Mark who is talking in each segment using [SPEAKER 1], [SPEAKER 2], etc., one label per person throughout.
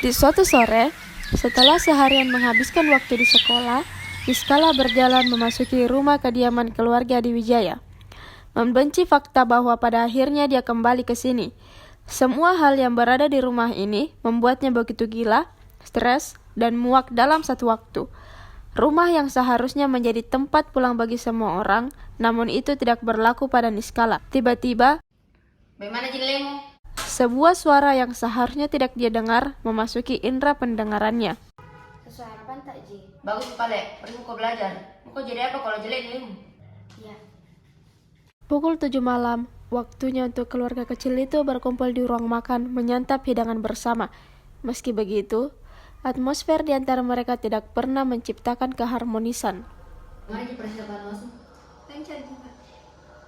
[SPEAKER 1] Di suatu sore, setelah seharian menghabiskan waktu di sekolah, Niskala berjalan memasuki rumah kediaman keluarga di Wijaya. Membenci fakta bahwa pada akhirnya dia kembali ke sini. Semua hal yang berada di rumah ini membuatnya begitu gila, stres, dan muak dalam satu waktu. Rumah yang seharusnya menjadi tempat pulang bagi semua orang, namun itu tidak berlaku pada Niskala. Tiba-tiba,
[SPEAKER 2] bagaimana jilemu?
[SPEAKER 1] Sebuah suara yang seharusnya tidak dia dengar memasuki indera pendengarannya.
[SPEAKER 2] Sesuai apa tak Ji? Bagus Pale, pergi kau belajar. Kau jadi apa kalau jelek nilaimu? Iya.
[SPEAKER 1] Pukul 7 malam, waktunya untuk keluarga kecil itu berkumpul di ruang makan menyantap hidangan bersama. Meski begitu, atmosfer di antara mereka tidak pernah menciptakan keharmonisan.
[SPEAKER 2] Gimana Ji persiapan masuk?
[SPEAKER 3] Lancar juga.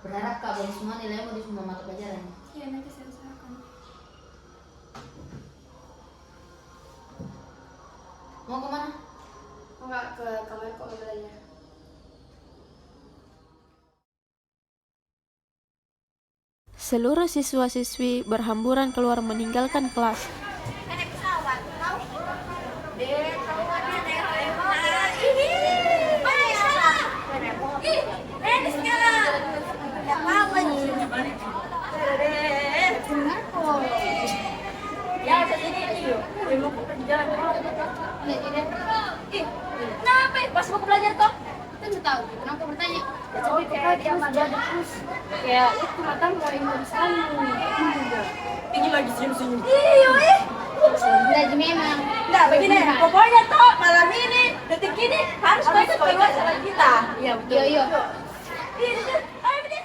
[SPEAKER 2] Berharap Kak bagus semua nilaimu di semua mata pelajaran.
[SPEAKER 3] Iya, nanti saya usahakan.
[SPEAKER 2] Mau kemana?
[SPEAKER 3] Enggak, ke kamar kok belajar.
[SPEAKER 1] Seluruh siswa-siswi berhamburan keluar meninggalkan kelas.
[SPEAKER 3] Naik pesawat, tahu?
[SPEAKER 2] Kenapa? Pas mau belajar toh?
[SPEAKER 3] Kita nggak tahu. Kenapa bertanya?
[SPEAKER 2] Tapi kayak dia belajar terus.
[SPEAKER 3] Kayak itu mata mau Indonesia.
[SPEAKER 2] Tinggi lagi senyum-senyum.
[SPEAKER 3] Belajar memang.
[SPEAKER 2] Enggak, begini. Pokoknya toh malam ini, detik ini harus kau ikut keluar sama kita. Iya betul.
[SPEAKER 3] Yo.
[SPEAKER 2] Ayo bener.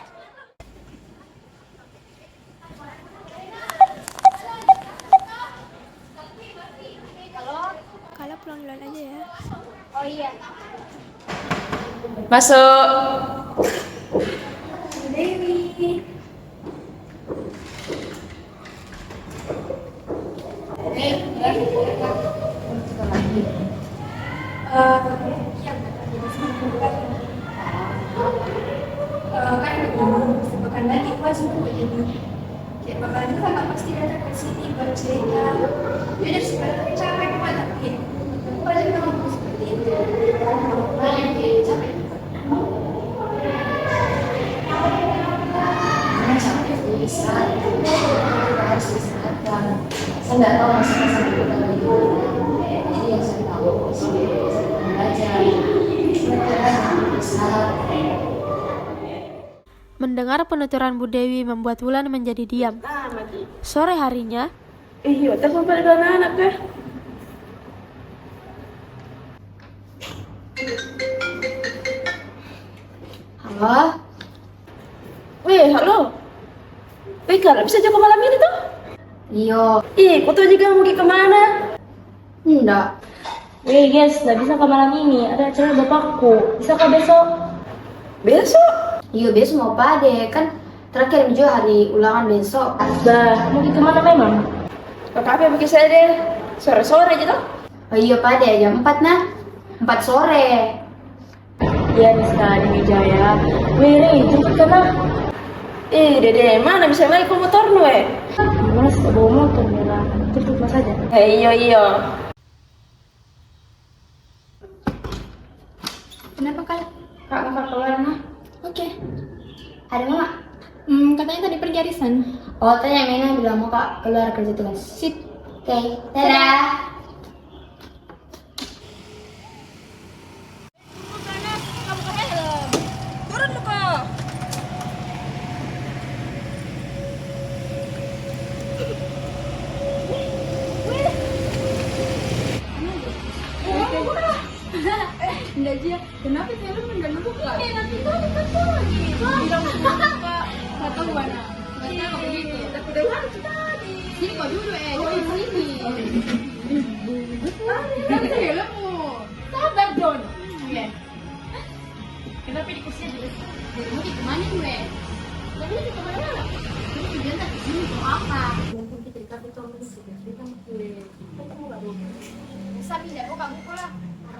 [SPEAKER 1] Kalau pulang duluan aja ya.
[SPEAKER 3] Oh iya.
[SPEAKER 2] Masuk.
[SPEAKER 3] Dewi. Bukan lagi kelas jadi kayak bakalan juga nggak pasti datang ke sini bercerita jadi sebenarnya capek kok tapi pada kamu seperti itu banyak kayak capek
[SPEAKER 2] Karena capek bisa, kita harus istirahatkan. Saya nggak tahu masa-masa kita lagi gimana. Jadi yang saya tahu, saya belajar, istirahat.
[SPEAKER 1] Mendengar penuturan Bu Dewi membuat Wulan menjadi diam. Sore harinya,
[SPEAKER 4] Iya, telepon pada dua anak ya.
[SPEAKER 2] Halo?
[SPEAKER 4] Halo. Kalian bisa jago malam ini tuh?
[SPEAKER 2] Iyo.
[SPEAKER 4] Kau tuh juga mau kemana?
[SPEAKER 2] Enggak.
[SPEAKER 5] Guys, nggak bisa ke malam ini. Ada acara bapakku. Bisa ke besok?
[SPEAKER 4] Besok?
[SPEAKER 2] Iyo, besok mau pade. Kan terakhir juga hari ulangan besok.
[SPEAKER 5] Bah, mau kemana memang?
[SPEAKER 4] Ke kafe bagi saya deh. Sore-sore aja tuh.
[SPEAKER 2] Oh iya pade, jam 4 nah. 4 sore.
[SPEAKER 5] Iya, bisa di Wijaya. Wih, jemput kan lah.
[SPEAKER 4] Dede, mana bisa naik ke motor nu
[SPEAKER 5] Mas, bawa motor merah. Jemput mas aja.
[SPEAKER 4] Iya.
[SPEAKER 3] kenapa kalian?
[SPEAKER 2] Kak, kakak keluar nah.
[SPEAKER 3] Oke.
[SPEAKER 2] Ada mama?
[SPEAKER 3] Katanya tadi pergi arisan.
[SPEAKER 2] Oh, tanya Mena bilang mau kak keluar kerja tugas.
[SPEAKER 3] Sip.
[SPEAKER 2] Oke, dadah.
[SPEAKER 3] Enggak Jia, kenapa film enggak buka? Nanti tuh lagi. Bilang buka. Enggak tahu mana. Enggak tahu begitu. Tapi udah harus tadi. Sini kok dulu jangan sini. Kan filmmu. Sabar Don. Iya. Kenapa di kursi aja? Mau di kemana gue? Tapi di kemana-mana. Tapi tujuan tak sini untuk apa? Bisa pindah buka buku lah.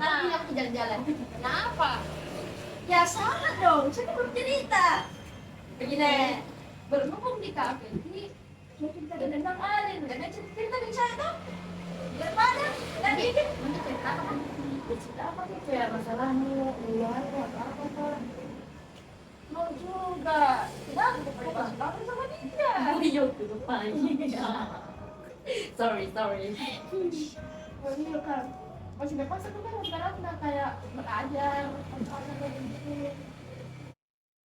[SPEAKER 3] Nanti aku jalan-jalan. Kenapa? Ya salah dong, saya kan bercerita. Begini, berhubung di kafe ini cerita tentang Alin, dan cerita dengan saya toh. Daripada tadi
[SPEAKER 2] Untuk cerita apa kan? Cerita apa tuh? Kayak masalahmu, keluarga, apa apa?
[SPEAKER 3] mau juga. Tidak aku berpacaran sama dia.
[SPEAKER 2] Iya, lupa. Sorry.
[SPEAKER 3] Oh iya kan. Masih depan satu kan sekarang udah kayak belajar apa kayak gitu.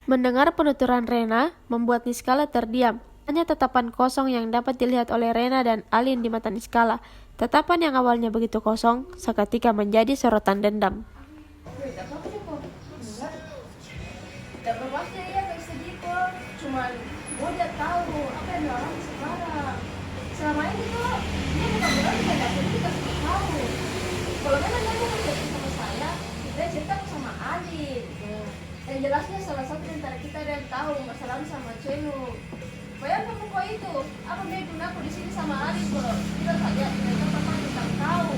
[SPEAKER 1] Mendengar penuturan Rena, membuat Niskala terdiam. Hanya tatapan kosong yang dapat dilihat oleh Rena dan Alin di mata Niskala. Tatapan yang awalnya begitu kosong, seketika menjadi sorotan dendam.
[SPEAKER 3] Tidak apa-apa sih kok. Enggak. Tidak apa-apa sih ya kayak sedih kok. Cuman gue udah tahu apa yang dialami sekarang. Selama ini tuh dia bukan berarti tidak perlu dikasih tahu. Kalau memang dia mau cerita sama saya, dia cerita sama Adit. Yang jelasnya salah satu di antara kita ada yang tahu masalah sama Cenu. Bayangkan kok itu, apa dia guna aku di sini sama Adit kalau kita saja mereka papa kita tahu.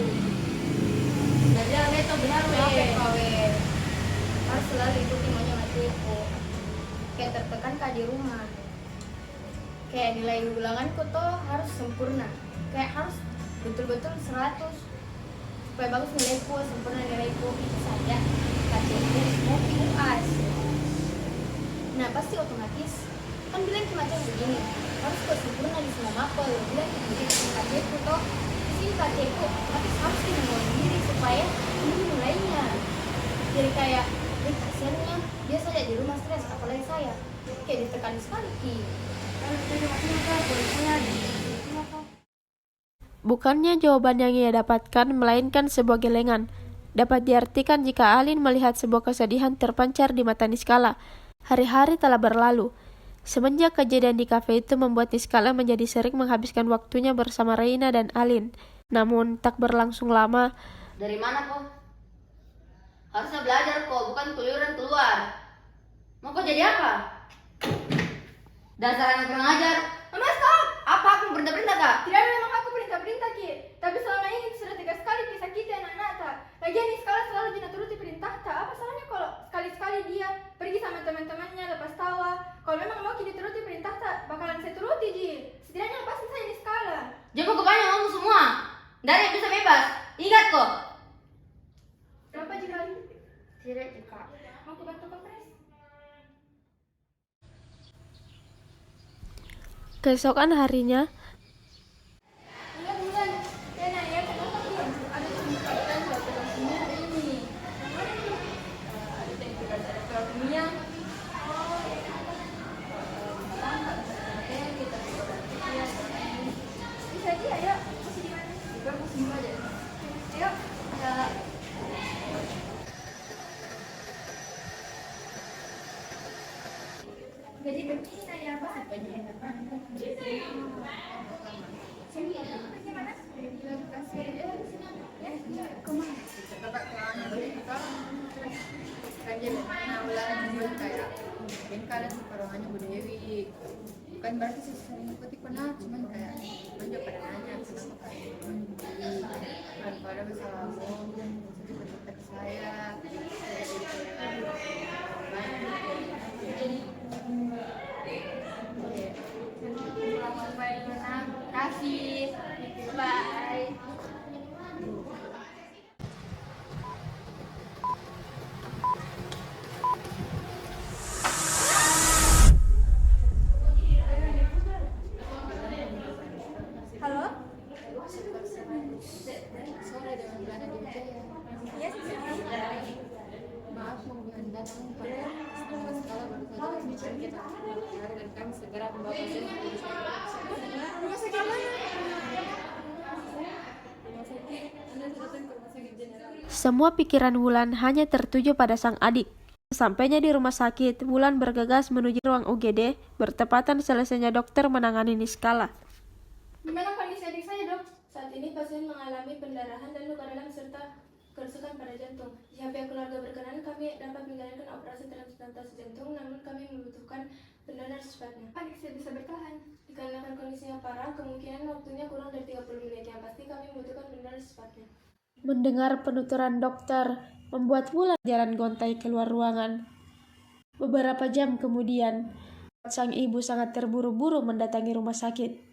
[SPEAKER 2] Jadi itu benar
[SPEAKER 3] Weh. Harus selalu ikuti maunya hatiku. Kayak tertekan kak di rumah. Kayak nilai ulanganku tuh harus sempurna. Kayak harus betul-betul 100. Supaya bagus nilaiku, sempurna nilaiku. Itu saja KCku mau UAS. Nah pasti otomatis kan bilang macam begini. Harus kok sempurna di semua mapel. Bilang begitu KCku tuh. Di sini KCku otomatis harus dimulai diri supaya ini nilainya. Jadi kayak kasihannya dia saja di rumah stres, apalagi saya kayak ditekan sekali ki.
[SPEAKER 1] Bukannya jawaban yang ia dapatkan, melainkan sebuah gelengan. Dapat diartikan jika Alin melihat sebuah kesedihan terpancar di mata Niskala. Hari-hari telah berlalu. Semenjak kejadian di kafe itu membuat Niskala menjadi sering menghabiskan waktunya bersama Reina dan Alin. Namun tak berlangsung lama.
[SPEAKER 2] Dari mana kok? Harusnya belajar kok, bukan keluyuran keluar. Mau kok jadi apa? Dasar anak kurang ajar.
[SPEAKER 3] Mama stop!
[SPEAKER 2] Apa aku berintah-perintah kak?
[SPEAKER 3] Tidak memang aku perintah-perintah ki. Tapi selama ini sudah tegas sekali kisah kita anak-anak tak. Lagian ini sekarang selalu Jina turuti perintah tak. Apa salahnya kalau sekali-sekali dia pergi sama teman-temannya lepas tawa. Kalau memang mau kini turuti perintah tak, bakalan saya turuti ji. Setidaknya lepasin saya ini skala.
[SPEAKER 2] Jangan kebanyakan ngomong semua. Dari yang bisa bebas. Ingat kok.
[SPEAKER 3] Kenapa jika
[SPEAKER 2] Tidak kak.
[SPEAKER 3] mau aku bantu kompres?
[SPEAKER 1] Keesokan harinya,
[SPEAKER 3] Bulan, ya Naya, kenapa sih ada kesempatan buat ketemu sini hari ini? Ada yang tugas elektoral kimia. Bisa aja ya, masih di mana? Juga masih di mana? Ayo, jadi begini Naya, apa? Sini ya, bagaimana? Kasih ya, kemana?
[SPEAKER 6] Kakak kelana dari kita kan dia ulang juga kayak bengkalan perorangannya Bu Dewi bukan berarti saya sering ikuti pernah cuman kayak menunjuk pada nanya kenapa kayak kan pada masalahmu jadi bercerita ke saya
[SPEAKER 3] Kasih, bye. Halo?
[SPEAKER 6] sore dengan Belanda di Wijaya
[SPEAKER 3] Iya, sih.
[SPEAKER 6] maaf menghubungi datang pada setengah skala baru saja bicara kita dan kami segera membawa pasien ke
[SPEAKER 3] Rumah sakit mana?
[SPEAKER 6] rumah sakit Anda datang ke rumah sakit general.
[SPEAKER 1] semua pikiran Wulan hanya tertuju pada sang adik. Sampainya di rumah sakit, Wulan bergegas menuju ruang UGD, bertepatan selesainya dokter menangani Niskala.
[SPEAKER 3] Gimana kondisi adik saya, Dok? Saat ini pasien mengalami pendarahan dan luka dalam serta kerusakan pada jantung. Jika pihak keluarga berkenan, kami dapat menjalankan operasi transplantasi jantung, namun kami membutuhkan pendonor secepatnya. Adik saya bisa bertahan. Dikarenakan kondisinya parah, kemungkinan waktunya kurang dari 30 menit. Yang pasti kami membutuhkan pendonor secepatnya.
[SPEAKER 1] Mendengar penuturan dokter, membuat Wulan jalan gontai keluar ruangan. Beberapa jam kemudian, sang ibu sangat terburu-buru mendatangi rumah sakit.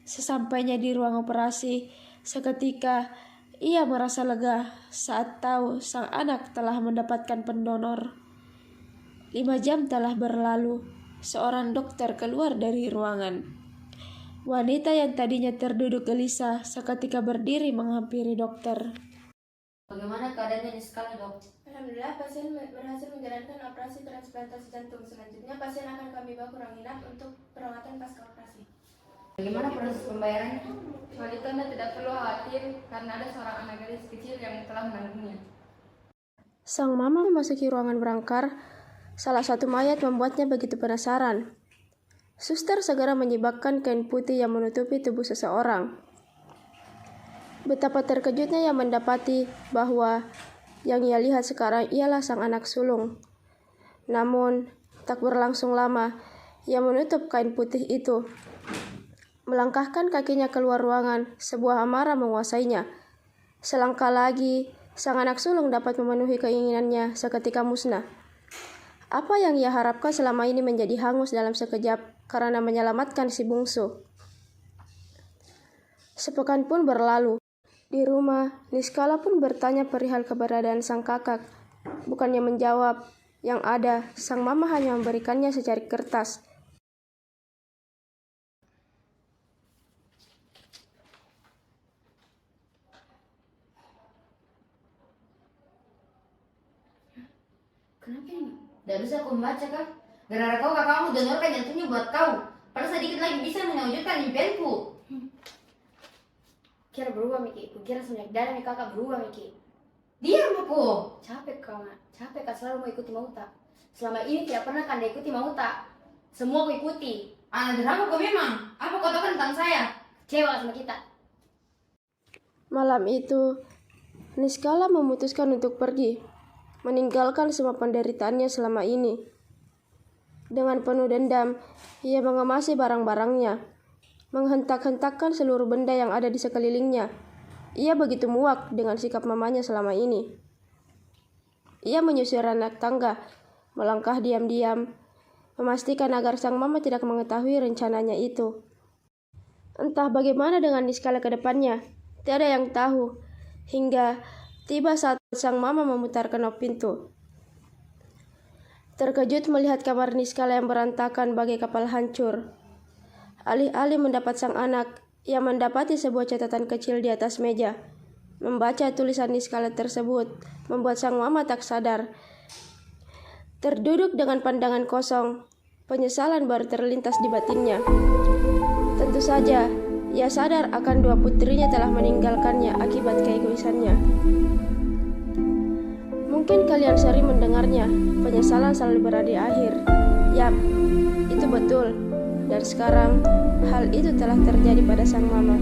[SPEAKER 1] Sesampainya di ruang operasi, Seketika, ia merasa lega saat tahu sang anak telah mendapatkan pendonor. 5 jam telah berlalu, seorang dokter keluar dari ruangan. Wanita yang tadinya terduduk gelisah seketika berdiri menghampiri dokter.
[SPEAKER 5] Bagaimana keadaannya Niskala, dok?
[SPEAKER 3] Alhamdulillah, pasien berhasil menjalankan operasi transplantasi jantung. Selanjutnya, pasien akan kami bawa ke ruang inap untuk perawatan pasca operasi.
[SPEAKER 5] Bagaimana proses pembayarannya?
[SPEAKER 6] Soal itu Anda tidak perlu khawatir karena ada seorang anak gadis kecil yang telah menanggungnya.
[SPEAKER 1] Sang mama memasuki ruangan berangkar. Salah satu mayat membuatnya begitu penasaran. Suster segera menyibakkan kain putih yang menutupi tubuh seseorang. Betapa terkejutnya ia mendapati bahwa yang ia lihat sekarang ialah sang anak sulung. Namun, tak berlangsung lama, ia menutup kain putih itu. Melangkahkan kakinya keluar ruangan, sebuah amarah menguasainya. Selangkah lagi, sang anak sulung dapat memenuhi keinginannya seketika musnah. Apa yang ia harapkan selama ini menjadi hangus dalam sekejap karena menyelamatkan si bungsu. Sepekan pun berlalu. Di rumah, Niskala pun bertanya perihal keberadaan sang kakak. Bukannya menjawab, yang ada, sang mama hanya memberikannya secari kertas.
[SPEAKER 5] Kenapa ini? Tidak bisa aku membaca, kah? Gara-gara kau kakakmu donorkan jantungnya buat kau. Padahal sedikit lagi bisa mewujudkan impianku.
[SPEAKER 4] Kira berubah Miki, kira semenjak darah kakak berubah Miki.
[SPEAKER 5] Diam aku.
[SPEAKER 4] Capek kau nak, capek kau selalu mau ikuti Mauta. Selama ini tidak pernah kan ikuti Mauta. Semua aku ikuti.
[SPEAKER 5] Anak drama kau memang. Apa kau tahu tentang saya?
[SPEAKER 4] Kecewa sama kita.
[SPEAKER 1] Malam itu, Niskala memutuskan untuk pergi, meninggalkan semua penderitaannya selama ini. Dengan penuh dendam, ia mengemasi barang-barangnya, menghentak-hentakkan seluruh benda yang ada di sekelilingnya. Ia begitu muak dengan sikap mamanya selama ini. Ia menyusir anak tangga, melangkah diam-diam, memastikan agar sang mama tidak mengetahui rencananya itu. Entah bagaimana dengan Niskala ke depannya, tiada yang tahu, hingga tiba saat sang mama memutar kenop pintu. Terkejut melihat kamar Niskala yang berantakan bagai kapal hancur. Alih-alih mendapat sang anak, ia mendapati sebuah catatan kecil di atas meja. Membaca tulisan Niskala tersebut membuat sang mama tak sadar. Terduduk dengan pandangan kosong, penyesalan baru terlintas di batinnya. Tentu saja, ia sadar akan 2 putrinya telah meninggalkannya akibat keegoisannya. Mungkin kalian sering mendengarnya, penyesalan selalu berada di akhir. Yap, itu betul. Dan sekarang, hal itu telah terjadi pada sang mama.